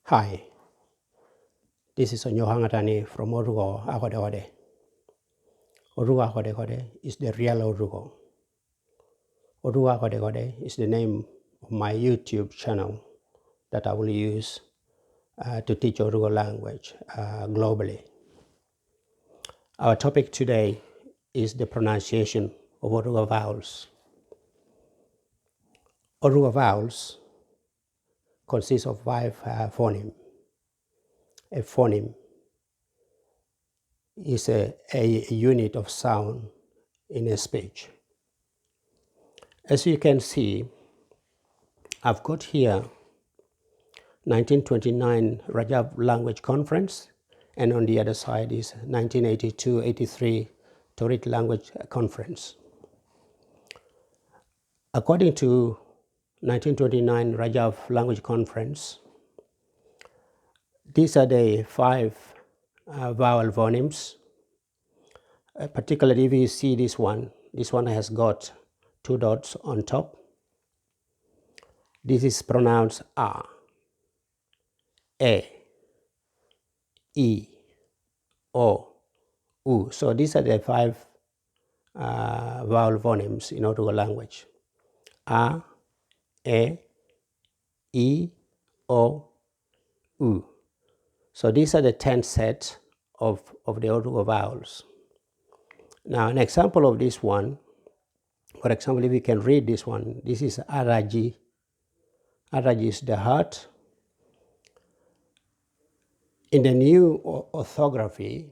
Hi, this is Onyohangatani from Otuho, Ahîdê. Otuho Ahîdê is the real Otuho. Otuho Ahîdê is the name of my YouTube channel that I will use to teach Otuho language globally. Our topic today is the pronunciation of Otuho vowels. Otuho vowels consist of 5 phonemes. A phoneme is a unit of sound in a speech. As you can see, I've got here 1929 Rajab Language Conference, and on the other side is 1982-83 Torit Language Conference. According to 1929 Rajab Language Conference, these are the 5 vowel phonemes. Particularly if you see this one has got 2 dots on top. This is pronounced A, E, O, U. So these are the 5 vowel phonemes in Otuho language. A, E, O, U. So these are the 10 sets of the Otuho vowels. Now an example of this one, for example, if you can read this one, this is Araji. Araji is the heart. In the new orthography,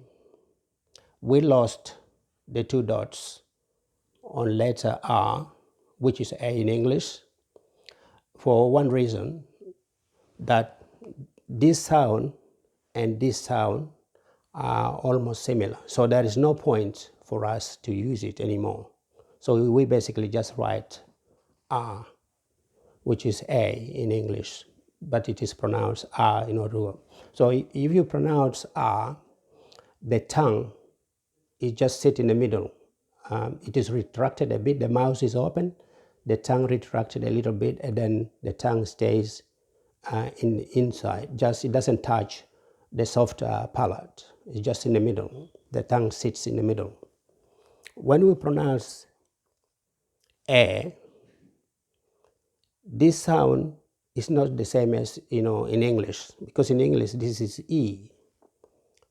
we lost the 2 dots on letter R, which is A in English, for one reason, that this sound and this sound are almost similar. So there is no point for us to use it anymore. So we basically just write R, which is A in English, but it is pronounced R in Otuho. So if you pronounce R, the tongue is just sit in the middle. It is retracted a bit, the mouth is open, the tongue retracted a little bit, and then the tongue stays in the inside. Just it doesn't touch the soft palate. It's just in the middle. The tongue sits in the middle. When we pronounce A, this sound is not the same as in English, because in English this is E,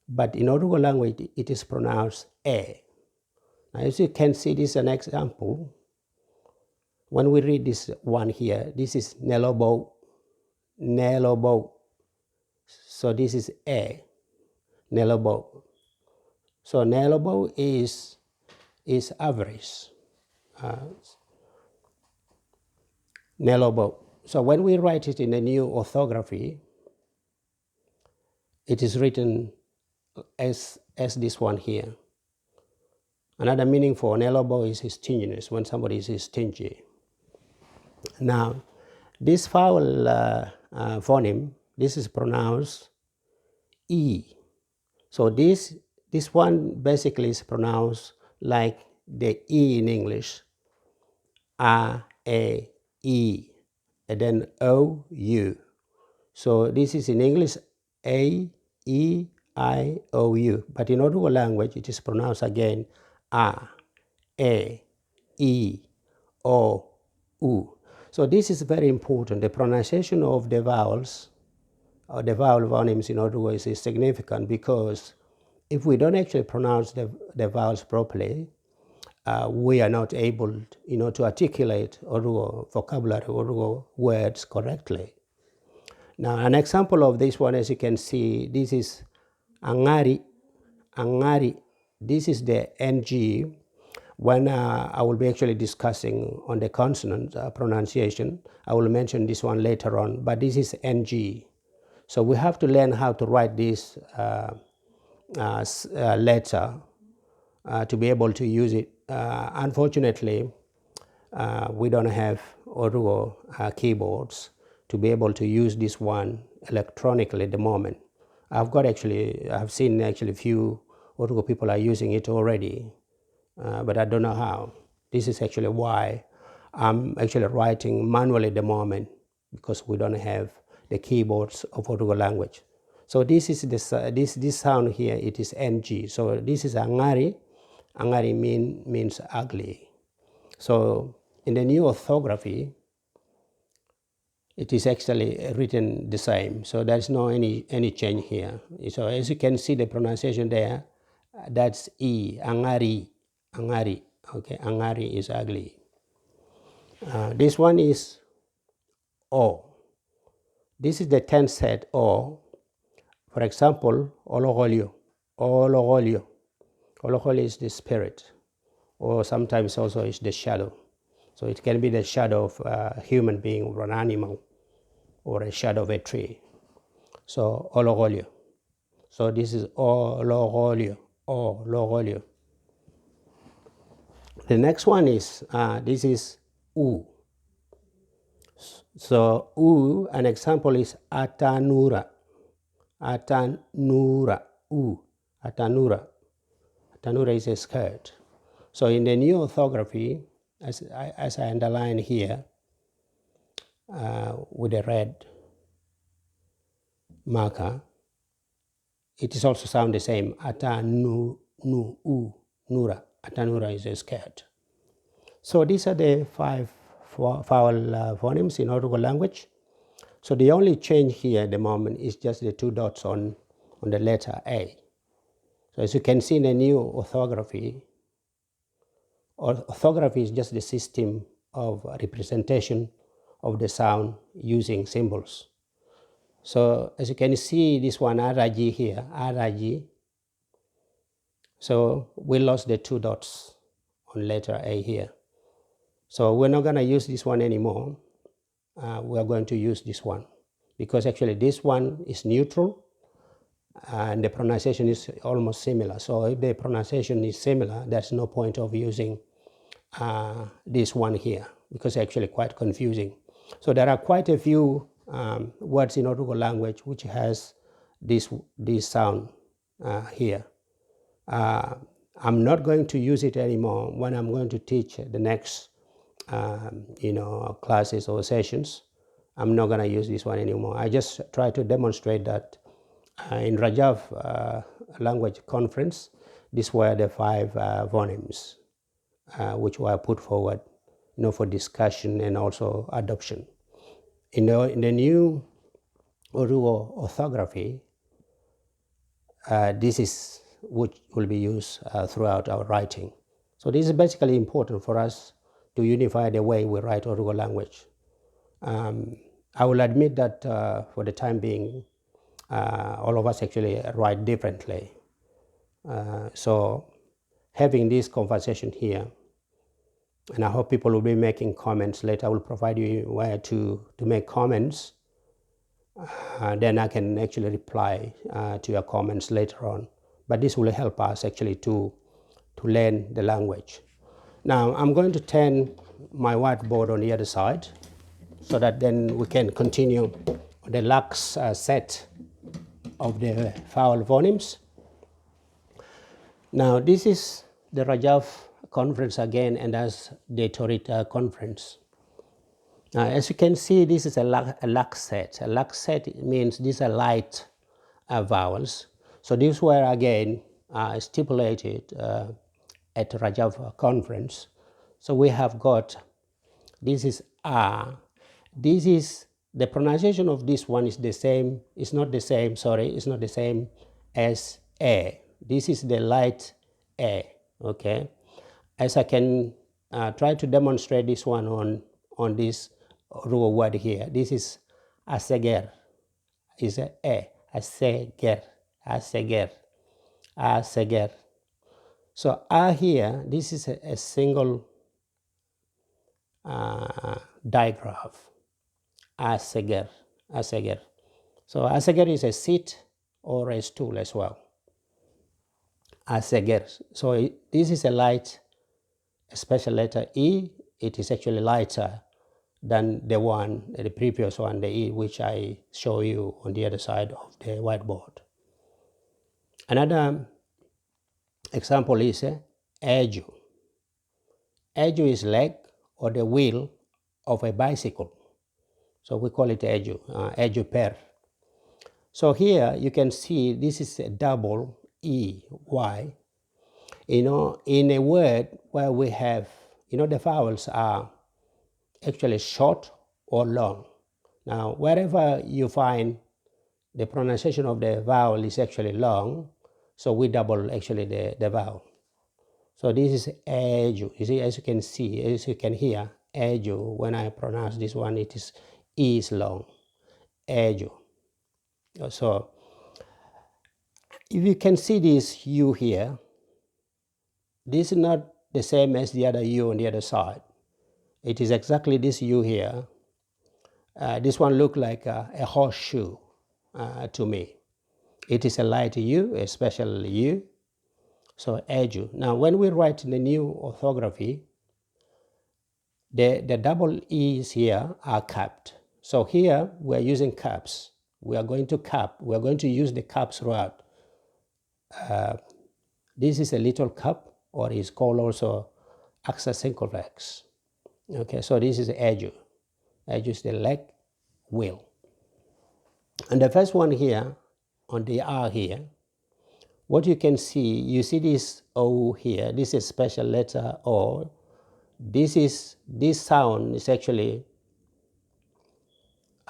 but in Otuho language it is pronounced A. Now, as you can see, this is an example. When we read this one here, this is nelobo, nelobo. So this is A, nelobo. So nelobo is average. Nelobo. So when we write it in the new orthography, it is written as this one here. Another meaning for nelobo is stinginess, when somebody is stingy. Now, this vowel phoneme, this is pronounced E. So this one basically is pronounced like the E in English, A, E, and then O, U. So this is in English A, E, I, O, U. But in Otuho language, it is pronounced again A, E, O, U. So this is very important. The pronunciation of the vowels, or the vowel phonemes in Otuho is significant, because if we don't actually pronounce the vowels properly, we are not able, to articulate Otuho vocabulary, Otuho words correctly. Now, an example of this one, as you can see, this is angari, angari. This is the NG. When I will be actually discussing on the consonant pronunciation, I will mention this one later on, but this is NG. So we have to learn how to write this letter to be able to use it. Unfortunately, we don't have Otuho keyboards to be able to use this one electronically at the moment. I've seen actually few Otuho people are using it already, but I don't know how. This is actually why I'm actually writing manually at the moment, because we don't have the keyboards of Otuho language. So this is this sound here, it is NG. So this is angari. Angari means ugly. So in the new orthography, it is actually written the same. So there's no any change here. So as you can see the pronunciation there, that's E, angari, angari. Okay, angari is ugly. This one is O. This is the 10th set O. For example, ologolio, ologolio. Ologolio is the spirit, or sometimes also is the shadow. So it can be the shadow of a human being or an animal, or a shadow of a tree. So ologolio. So this is ologolio, ologolio. The next one is, this is U. So U, an example is atanura. Atanura, U, atanura. Atanura is a skirt. So in the new orthography, as I underline here with a red marker, it is also sound the same. Atanu, nu, u, nura. Atanura is a skirt. So these are the 5 vowel phonemes in Otuho language. So the only change here at the moment is just the 2 dots on the letter A. So as you can see in the new orthography, orthography is just the system of representation of the sound using symbols. So as you can see, this one araji here, araji. So we lost the 2 dots on letter A here. So we're not going to use this one anymore. We're going to use this one because actually this one is neutral and the pronunciation is almost similar. So if the pronunciation is similar, there's no point of using this one here because it's actually quite confusing. So there are quite a few words in Otuho language which has this sound here. I'm not going to use it anymore when I'm going to teach the next classes or sessions. I'm not going to use this one anymore. I just try to demonstrate that in Rajab language conference, these were the 5 phonemes which were put forward for discussion and also adoption. In the new Otuho orthography, this is which will be used throughout our writing. So this is basically important for us to unify the way we write Otuho language. I will admit that for the time being, all of us actually write differently. So having this conversation here, and I hope people will be making comments later. I will provide you where to make comments. Then I can actually reply to your comments later on. But this will help us actually to learn the language. Now I'm going to turn my whiteboard on the other side so that then we can continue the last set of the vowel phonemes. Now this is the Rajab conference again, and that's the Torita conference. As you can see, this is a lac set. A lac set means these are light vowels. So these were again stipulated at Rajab conference. So we have got, this is A. This is, the pronunciation of this one is the same, it's not the same as A. This is the light A, okay? As I can try to demonstrate this one on this raw word here. This is aseger, is a aseger, aseger, aseger. So A here, this is a single digraph, aseger, aseger. So aseger is a seat or a stool as well. Aseger. So this is a light, special letter E. It is actually lighter than the previous one, the E, which I show you on the other side of the whiteboard. Another example is eju. Eju is leg or the wheel of a bicycle. So we call it eju, eju pair. So here you can see this is a double E, Y. In a word where we have, the vowels are actually short or long. Now, wherever you find the pronunciation of the vowel is actually long, so we double actually the vowel. So this is eju. You see, as you can see, as you can hear, eju. When I pronounce this one, it is E is long, eju. So if you can see this U here, this is not the same as the other U on the other side. It is exactly this U here. This one looks like a horseshoe to me. It is a light U, a special U. So eju. Now when we write in the new orthography, the double E's here are capped. So here we are using caps. We are going to cap. We are going to use the caps throughout. This is a little cap, or is called also circumflex. Okay, so this is eju. Eju is the leg, wheel. And the first one here, on the R here, what you can see, you see this O here. This is special letter O. This sound is actually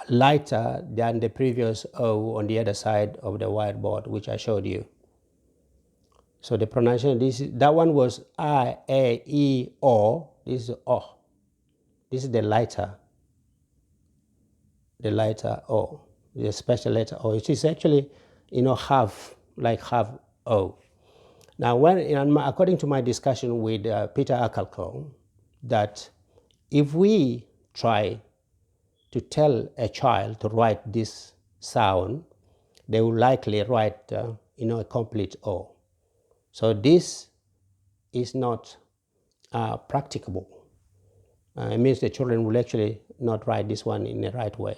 lighter than the previous O on the other side of the whiteboard, which I showed you. So the pronunciation, that one was I, A, E, O. This is O. This is the lighter O, the special letter O. It is actually, half O. Now, according to my discussion with Peter Akalko, that if we try to tell a child to write this sound, they will likely write, a complete O. So this is not practicable. It means the children will actually not write this one in the right way,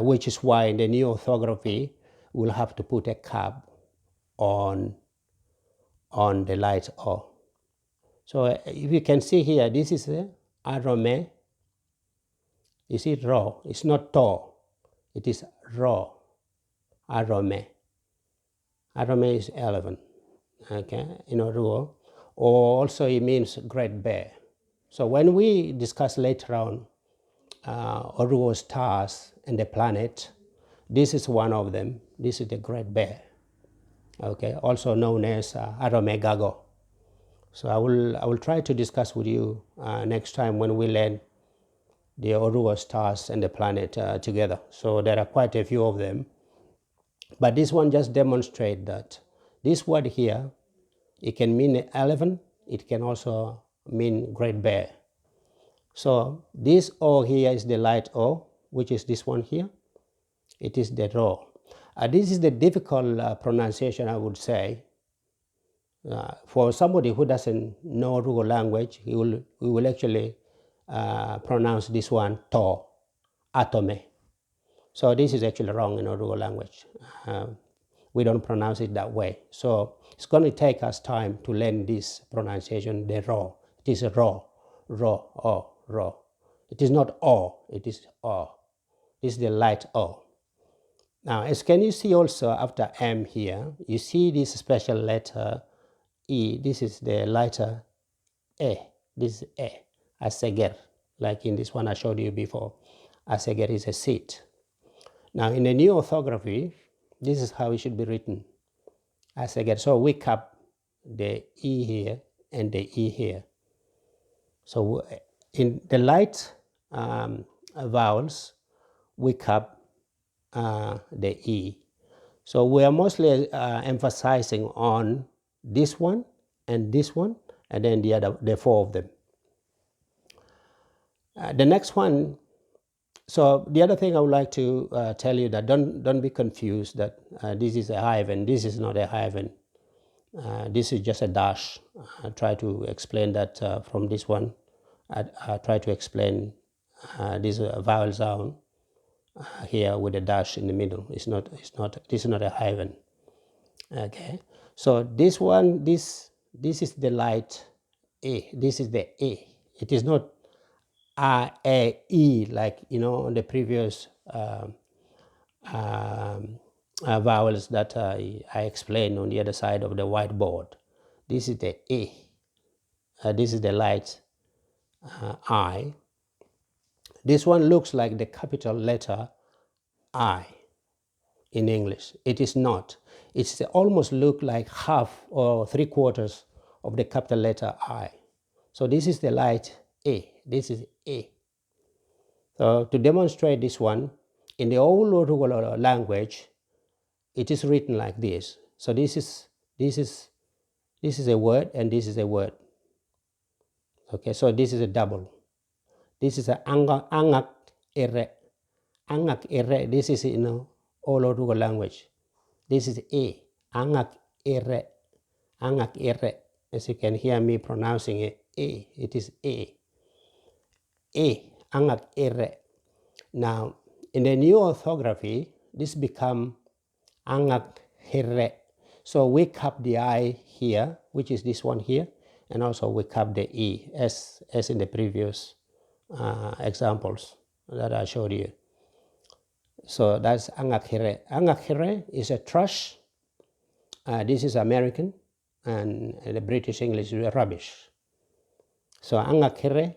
which is why in the new orthography, we'll have to put a cap on the light O. So if you can see here, this is arome. You see raw. It's not to. It is raw. Arome. Arome is 11. Okay, ruo. Or also it means great bear. So when we discuss later on Otuho stars and the planet, this is one of them. This is the great bear. Okay, also known as Arome Gago. So I will try to discuss with you next time when we learn the Otuho stars and the planet together. So there are quite a few of them. But this one just demonstrates that this word here, it can mean elephant, it can also mean great bear. So this O here is the light O, which is this one here. It is the raw. This is the difficult pronunciation, I would say. For somebody who doesn't know Otuho language, he will actually pronounce this one to, atome. So this is actually wrong in Otuho language. We don't pronounce it that way. So it's going to take us time to learn this pronunciation, the raw. It is raw, O, raw. It is not O, it is O. This is the light O. Now, as can you see also after M here, you see this special letter E. This is the lighter A. This is A, aseger, like in this one I showed you before. Aseger is a seat. Now, in the new orthography, this is how it should be written. Aseger. So we cap the E here and the E here. So in the light vowels, we cap the E. So we are mostly emphasizing on this one, and then the four of them. The next one, so the other thing I would like to tell you that don't be confused that this is a hyphen, this is not a hyphen. This is just a dash. I try to explain that from this one. I try to explain this vowel sound here with a dash in the middle. This is not a hyphen. Okay. So this one, this is the light A. This is the A. It is not A, E, like, on the previous vowels that I explained on the other side of the whiteboard. This is the A. This is the light I. This one looks like the capital letter I in English. It is not. It's almost look like half or 3/4 of the capital letter I. So this is the light A. This is A. So to demonstrate this one, in the old Otuho language, it is written like this. So this is a word and this is a word. Okay, so this is a double. This is a angak ere. Angak ere. This is all Otuho language. This is A. Angak ere. Angak ere. As you can hear me pronouncing it, A. It is A. A. Angak ere. Now, in the new orthography, this become angak here. So we cap the I here, which is this one here, and also we cap the E, as in the previous examples that I showed you. So that's angak here. Angak here is a trash. This is American, and the British English is rubbish. So angak here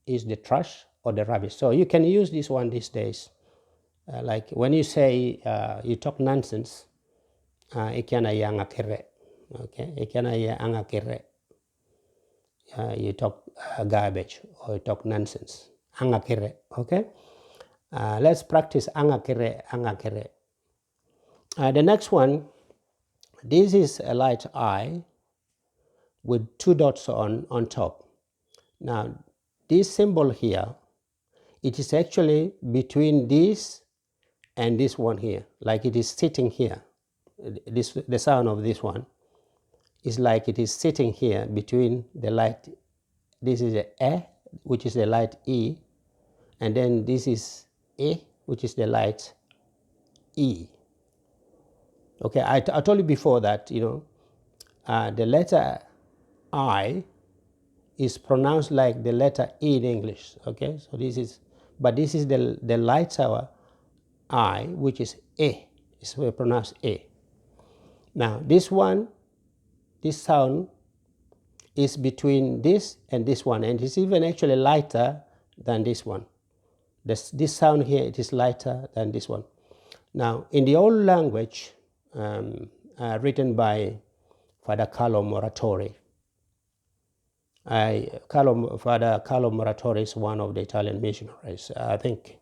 is the trash or the rubbish. So you can use this one these days. Like when you say you talk nonsense, ikana yang akere, okay? Ikana yang akere. You talk garbage or you talk nonsense. Angakere, okay? Let's practice angakere, angakere. The next one, this is a light I with 2 dots on top. Now, this symbol here, it is actually between this and this one here, like it is sitting here. The sound of this one is like it is sitting here between the light. This is a, which is the light E, and then this is A, which is the light E. Okay, I told you before that, the letter I is pronounced like the letter E in English, okay? So this is the lighter I, which is A, is pronounced A. Now, this one, this sound is between this and this one, and it's even actually lighter than this one. This sound here, it is lighter than this one. Now, in the old language, written by Father Carlo Moratori, Father Carlo Moratori is one of the Italian missionaries. I think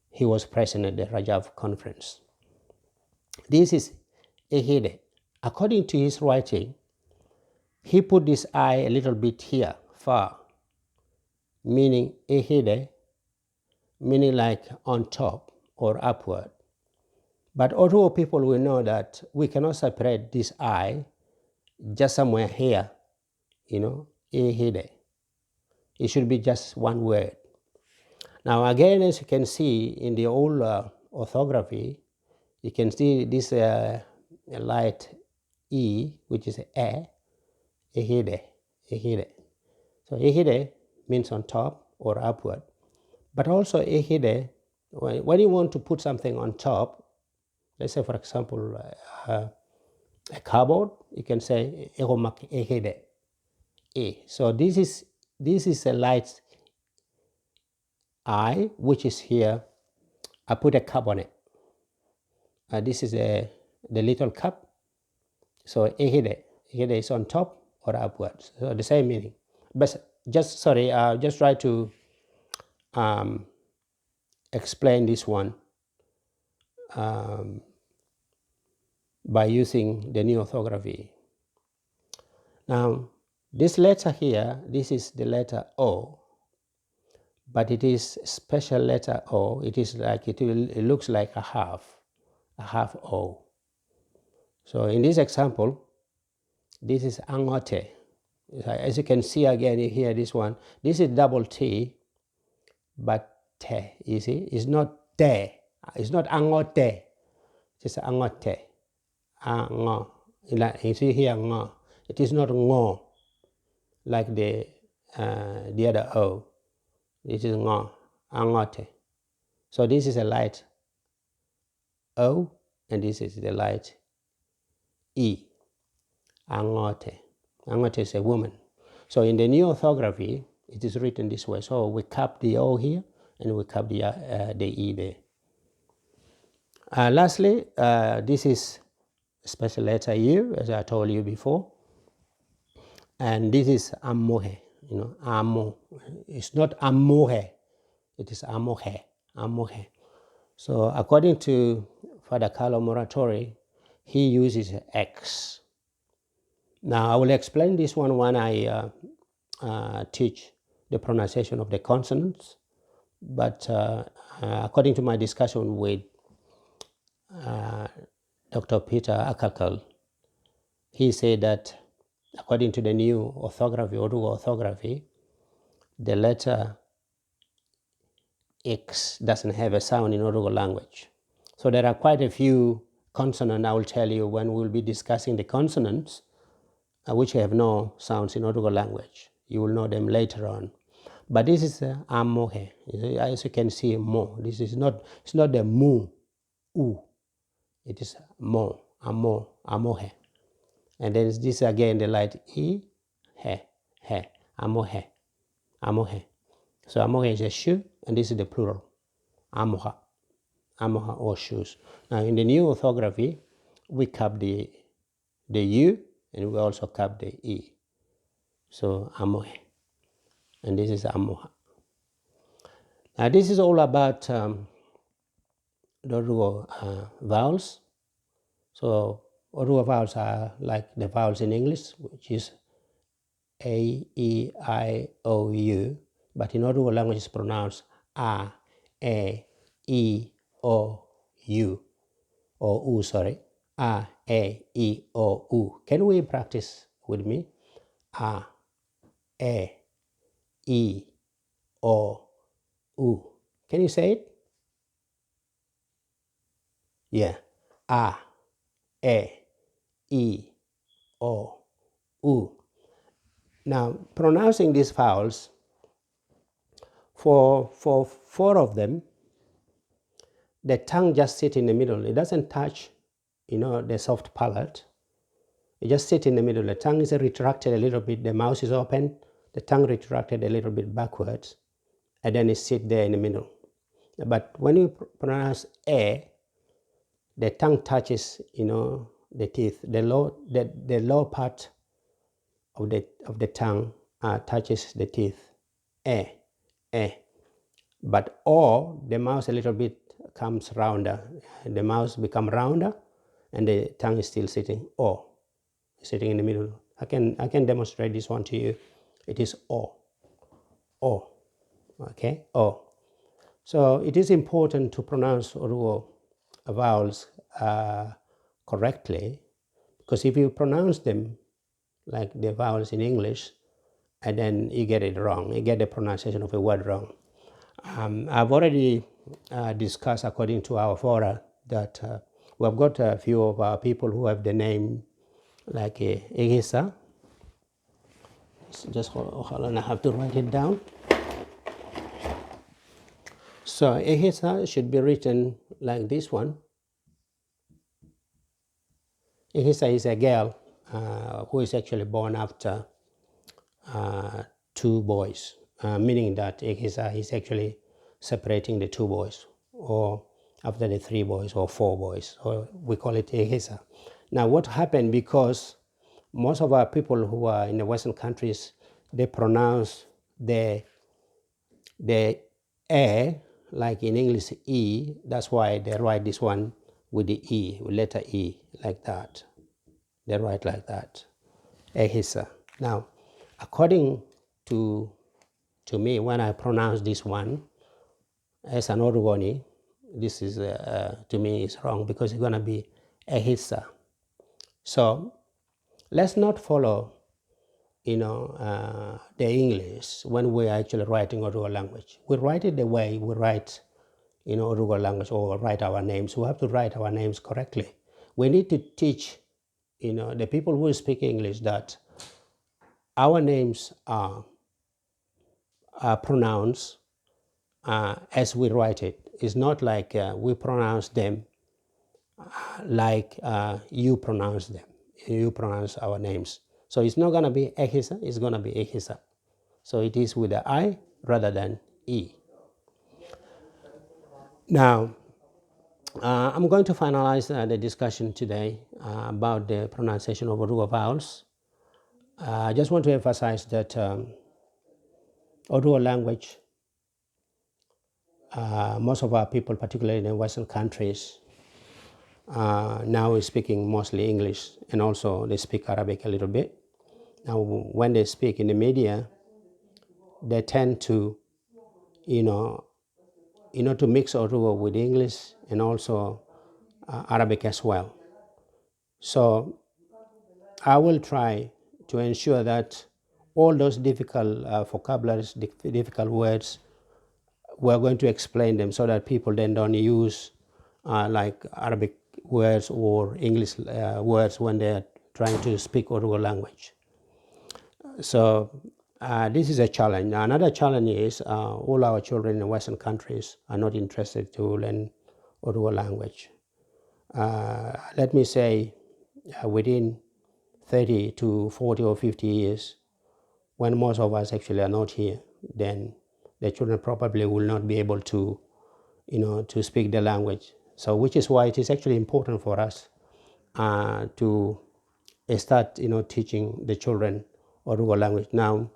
he was present at the Rajav conference. This is ahîdê. According to his writing, he put this I a little bit here, far, meaning ahîdê, meaning like on top or upward. But Otuho people will know that we cannot separate this I just somewhere here, ahîdê. It should be just one word. Now again, as you can see in the old orthography, you can see this light E, which is ahîdê. So ahîdê means on top or upward. But also ahîdê, when you want to put something on top, let's say for example a cupboard, you can say egomak ahîdê. So this is a light I, which is here. I put a cup on it. This is the little cup. So ahîdê is on top or upwards. So the same meaning. But just try to explain this one by using the new orthography. Now, this letter here, this is the letter O, but it is special letter O. It is like it looks like a half O. So in this example, this is angote. As you can see again here, this one, this is double T, but te, you see, it's not te, it's not angote, it's angote, ango. You see here, ngo. It is not ngo, like the other O. This is ngo, angote. So this is a light O, and this is the light E, angote. Angote is a woman. So in the new orthography, it is written this way. So we cap the O here, and we cap the E there. Lastly, this is special letter U, as I told you before. And this is amohe, amo. It's not amohe, it is amohe, amohe. So according to Father Carlo Moratori, he uses X. Now I will explain this one when I teach the pronunciation of the consonants. But according to my discussion with Dr. Peter Akalkal, he said that according to the new orthography, Otuho orthography, the letter X doesn't have a sound in Otuho language. So there are quite a few consonants I will tell you when we'll be discussing the consonants which have no sounds in Otuho language. You will know them later on. But this is amohe. As you can see, mo. This is not, it's not the mu, u. It is mo, amo, amohe. And then this again, the light E, he, amohe, amohe. So amohe is a shoe, and this is the plural, amoha, amoha or shoes. Now in the new orthography, we cap the U, and we also cap the E. So amohe, and this is amoha. Now this is all about the Otuho vowels. So Otuho vowels are like the vowels in English, which is A, E, I, O, U, but in Otuho language it's pronounced A, E, O, U, or U, sorry. A, E, O, U. Can we practice with me? A, E, O, U. Can you say it? Yeah. A, E, O, U. Now, pronouncing these vowels, for 4 of them, the tongue just sits in the middle. It doesn't touch, the soft palate. It just sits in the middle. The tongue is retracted a little bit. The mouth is open. The tongue retracted a little bit backwards. And then it sits there in the middle. But when you pronounce A, the tongue touches, the teeth. The lower part of the tongue touches the teeth. A. But O, the mouth a little bit comes rounder. The mouth becomes rounder, and the tongue is still sitting. O, sitting in the middle. I can demonstrate this one to you. It is O. Okay, O. So it is important to pronounce Otuho vowels correctly, because if you pronounce them like the vowels in English, and then you get it wrong, you get the pronunciation of a word wrong. I've already discussed, according to our fora, that we've got a few of our people who have the name like Egisa. Just hold on, I have to write it down. So Egisa should be written like this one. Egisa is a girl who is actually born after 2 boys, meaning that Egisa is actually separating the 2 boys, or after the 3 boys or 4 boys. So we call it Egisa. Now what happened, because most of our people who are in the Western countries, they pronounce the A like in English E. That's why they write this one with the E, with letter E, like that. They write like that, Ehisa. Now, according to me, when I pronounce this one as an Otuhoni, this is to me is wrong, because it's going to be Ehisa. So let's not follow the English when we're actually writing Otuho language. We write it the way we write Otuho language, or write our names. We have to write our names correctly. We need to teach the people who speak English that our names are pronounced as we write it. It's not like we pronounce them like you pronounce them. You pronounce our names. So it's not going to be ahîdê, it's going to be ahîdê. So it is with the I rather than E. Now, I'm going to finalize the discussion today about the pronunciation of Otuho vowels. I just want to emphasize that Otuho language, most of our people, particularly in the Western countries, now is speaking mostly English, and also they speak Arabic a little bit. Now, when they speak in the media, they tend to, to mix Otuho with English and also Arabic as well. So I will try to ensure that all those difficult vocabularies, difficult words, we're going to explain them so that people then don't use like Arabic words or English words when they're trying to speak Otuho language. So this is a challenge. Another challenge is all our children in Western countries are not interested to learn Otuho language. Let me say within 30 to 40 or 50 years, when most of us actually are not here, then the children probably will not be able to, to speak the language. So which is why it is actually important for us to start, teaching the children Otuho language. Now,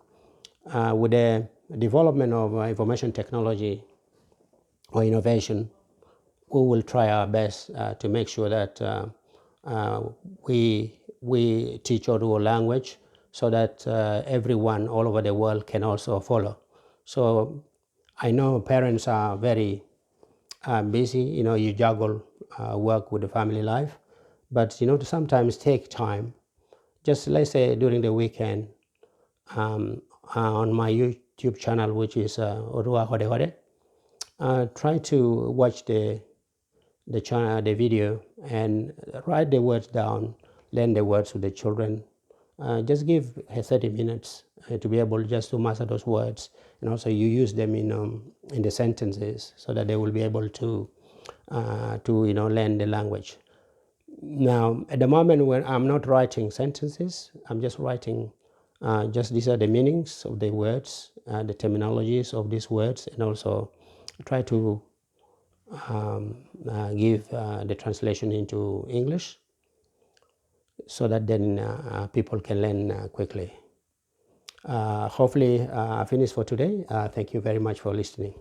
with the development of information technology or innovation, we will try our best to make sure that we teach Otuho language so that everyone all over the world can also follow. So I know parents are very busy, you juggle work with the family life, but to sometimes take time, just let's say during the weekend, on my YouTube channel, which is Otuho ahîdê, try to watch the video and write the words down, learn the words with the children. Just give 30 minutes to be able just to master those words, and also you use them in the sentences so that they will be able to learn the language. Now, at the moment when I'm not writing sentences, I'm just writing just these are the meanings of the words, the terminologies of these words, and also try to give the translation into English so that then people can learn quickly. Hopefully I finished for today. Thank you very much for listening.